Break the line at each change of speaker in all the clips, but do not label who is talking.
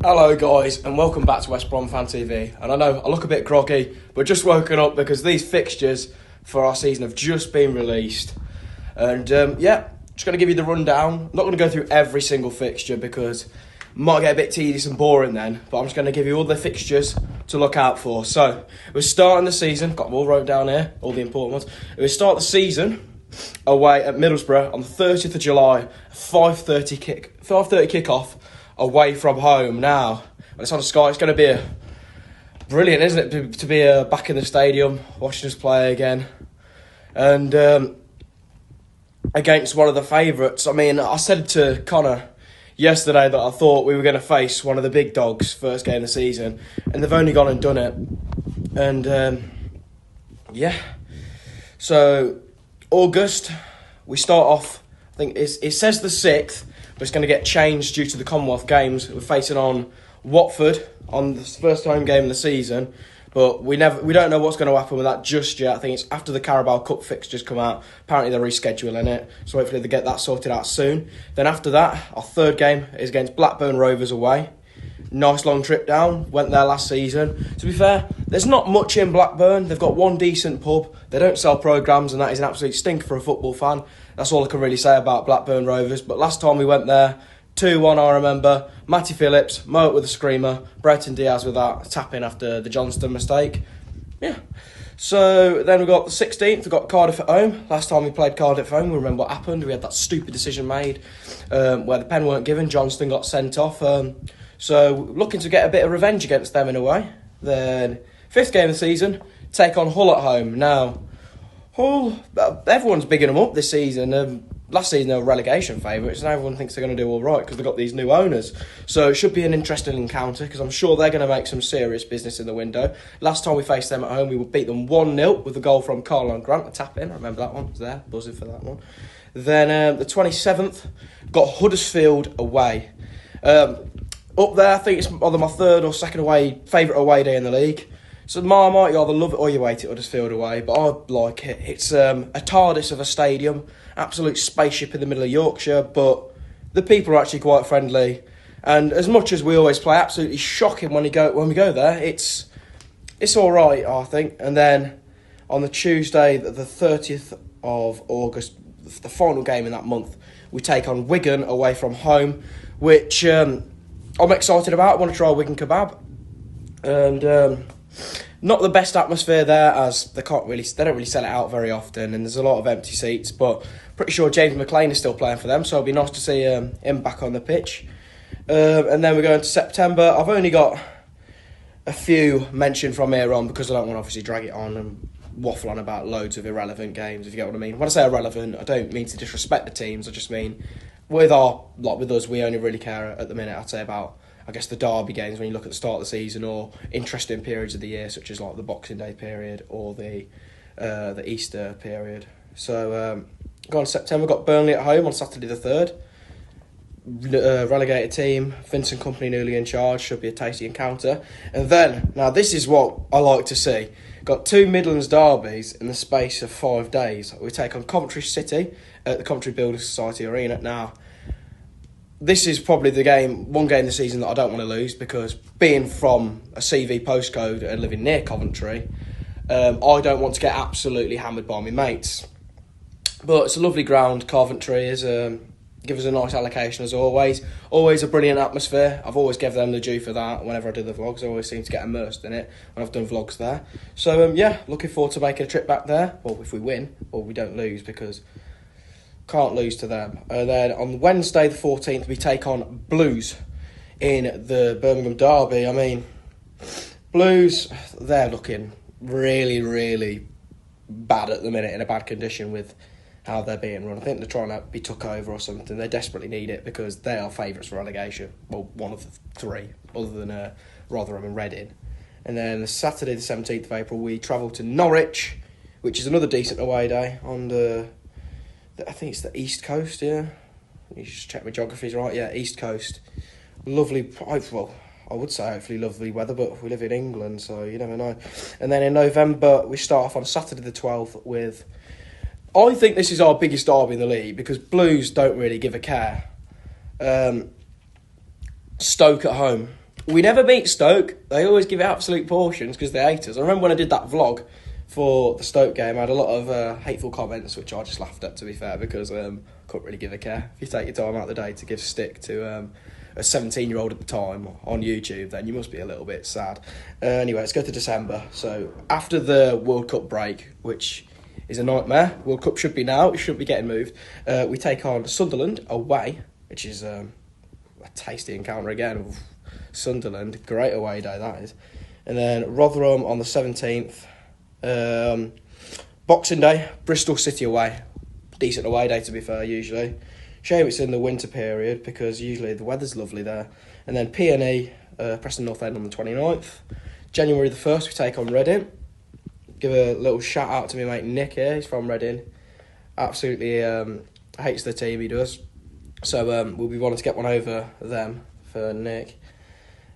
Hello guys and welcome back to West Brom Fan TV. And I know I look a bit groggy, but just woken up because these fixtures for our season have just been released. And just going to give you the rundown. I'm not going to go through every single fixture because it might get a bit tedious and boring then, but I'm just going to give you all the fixtures to look out for. So we're starting the season, got them all wrote down here, all the important ones. We start the season away at Middlesbrough on the 30th of July, 5:30 kick-off. Away from home. Now, when it's on Sky, it's going to be brilliant, isn't it, to be back in the stadium, watching us play again. And against one of the favourites. I mean, I said to Connor yesterday that I thought we were going to face one of the big dogs first game of the season, and they've only gone and done it. And, so August, we start off, I think it says the 6th, but it's going to get changed due to the Commonwealth Games. We're facing on Watford on the first home game of the season, but we don't know what's going to happen with that just yet. I think it's after the Carabao Cup fixtures come out. Apparently they're rescheduling it, so hopefully they get that sorted out soon. Then after that, our third game is against Blackburn Rovers away. Nice long trip down. Went there last season. To be fair, there's not much in Blackburn. They've got one decent pub. They don't sell programmes, and that is an absolute stinker for a football fan. That's all I can really say about Blackburn Rovers. But last time we went there, 2-1 I remember. Matty Phillips, Moat with a screamer, Brereton Diaz with that tap-in after the Johnston mistake. Yeah. So then we've got the 16th, we've got Cardiff at home. Last time we played Cardiff at home, we remember what happened. We had that stupid decision made where the pen weren't given. Johnston got sent off. So looking to get a bit of revenge against them in a way. Then 5th game of the season, take on Hull at home. Now, Hull, everyone's bigging them up this season. Last season they were relegation favourites, and everyone thinks they're going to do all right because they've got these new owners. So it should be an interesting encounter because I'm sure they're going to make some serious business in the window. Last time we faced them at home, we beat them 1-0 with a goal from Carlo Grant, a tap-in. I remember that one. I was there, buzzing for that one. Then the 27th, got Huddersfield away. Up there, I think it's either my third or second favourite away day in the league. So Marmite, you either love it or you hate it, Huddersfield away, but I like it. It's a TARDIS of a stadium, absolute spaceship in the middle of Yorkshire, but the people are actually quite friendly. And as much as we always play absolutely shocking when we go there, it's all right, I think. And then on the Tuesday, the 30th of August, the final game in that month, we take on Wigan away from home, which I'm excited about. I want to try Wigan kebab. And not the best atmosphere there, as they don't really sell it out very often, and there's a lot of empty seats. But pretty sure James McLean is still playing for them, so it'll be nice to see him back on the pitch. And then we go into September. I've only got a few mentioned from here on because I don't want to obviously drag it on and waffle on about loads of irrelevant games, if you get what I mean. When I say irrelevant, I don't mean to disrespect the teams. I just mean with us, we only really care at the minute, I'd say, about, I guess, the derby games when you look at the start of the season, or interesting periods of the year such as like the Boxing Day period or the Easter period. So go on September, got Burnley at home on Saturday the 3rd. Relegated team, Vincent Kompany newly in charge, should be a tasty encounter. And then, now this is what I like to see, got 2 Midlands derbies in the space of 5 days. We take on Coventry City at the Coventry Building Society Arena. Now, this is probably one game this season that I don't want to lose, because being from a CV postcode and living near Coventry, I don't want to get absolutely hammered by my mates. But it's a lovely ground. Coventry is give us a nice allocation as always. Always a brilliant atmosphere. I've always given them the due for that. Whenever I do the vlogs, I always seem to get immersed in it when I've done vlogs there. So looking forward to making a trip back there. Well, if we win or we don't lose, because can't lose to them. Then on Wednesday the 14th, we take on Blues in the Birmingham derby. I mean, Blues, they're looking really, really bad at the minute, in a bad condition with how they're being run. I think they're trying to be took over or something. They desperately need it because they are favourites for relegation. Well, one of the 3, other than Rotherham and Reading. And then the Saturday the 17th of April, we travel to Norwich, which is another decent away day on I think it's the East Coast, yeah. You just check my geography's right, yeah, East Coast. Lovely, well, I would say hopefully lovely weather, but we live in England, so you never know. And then in November, we start off on Saturday the 12th with, I think this is our biggest derby in the league, because Blues don't really give a care. Stoke at home. We never beat Stoke. They always give absolute portions because they hate us. I remember when I did that vlog for the Stoke game, I had a lot of hateful comments, which I just laughed at, to be fair, because I couldn't really give a care. If you take your time out of the day to give stick to a 17-year-old at the time on YouTube, then you must be a little bit sad. Anyway, let's go to December. So after the World Cup break, which is a nightmare, World Cup should be now, it shouldn't be getting moved, we take on Sunderland away, which is a tasty encounter again. Sunderland, great away day that is. And then Rotherham on the 17th. Boxing Day, Bristol City away. Decent away day, to be fair, usually. Shame it's in the winter period because usually the weather's lovely there. And then P&E, Preston North End on the 29th. January the 1st, we take on Reading. Give a little shout out to my mate Nick here, he's from Reading. Absolutely hates the team, he does. So we'll be wanting to get one over them for Nick.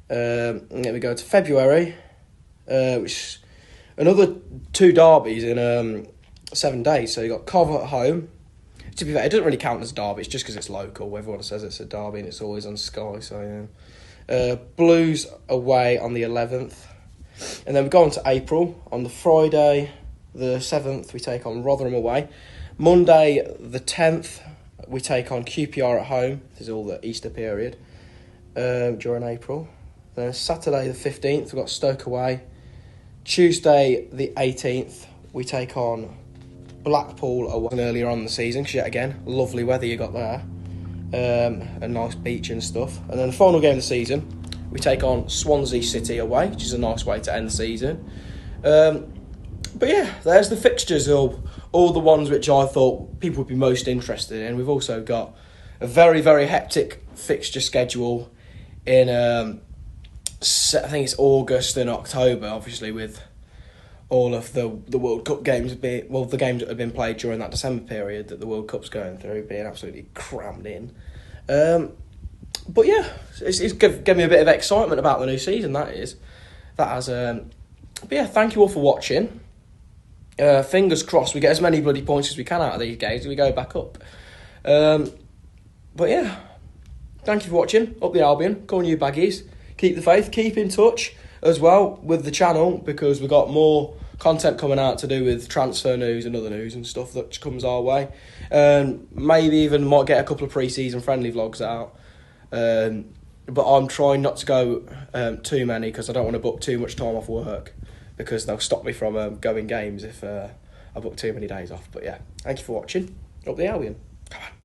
And then we go to February, which another 2 derbies in 7 days. So you got Cov at home. To be fair, it doesn't really count as a derby. It's just because it's local. Everyone says it's a derby and it's always on Sky. So yeah. Blues away on the 11th, and then we go on to April. On the Friday, the 7th, we take on Rotherham away. Monday, the 10th, we take on QPR at home. This is all the Easter period during April. Then Saturday the 15th, we've got Stoke away. Tuesday the 18th, we take on Blackpool away earlier on in the season, because yet again, lovely weather you got there. A nice beach and stuff. And then the final game of the season, we take on Swansea City away, which is a nice way to end the season. But yeah, there's the fixtures of all the ones which I thought people would be most interested in. We've also got a very, very hectic fixture schedule in I think it's August and October, obviously, with all of the World Cup games the games that have been played during that December period that the World Cup's going through, being absolutely crammed in. But yeah, it's given me a bit of excitement about the new season, that has. But yeah, thank you all for watching. Fingers crossed we get as many bloody points as we can out of these games and we go back up. But yeah, thank you for watching. Up the Albion, go on you baggies. Keep the faith, keep in touch as well with the channel, because we've got more content coming out to do with transfer news and other news and stuff that comes our way. Maybe even might get a couple of pre-season friendly vlogs out. But I'm trying not to go too many, because I don't want to book too much time off work, because they'll stop me from going games if I book too many days off. But yeah, thank you for watching. Up the Albion. Come on.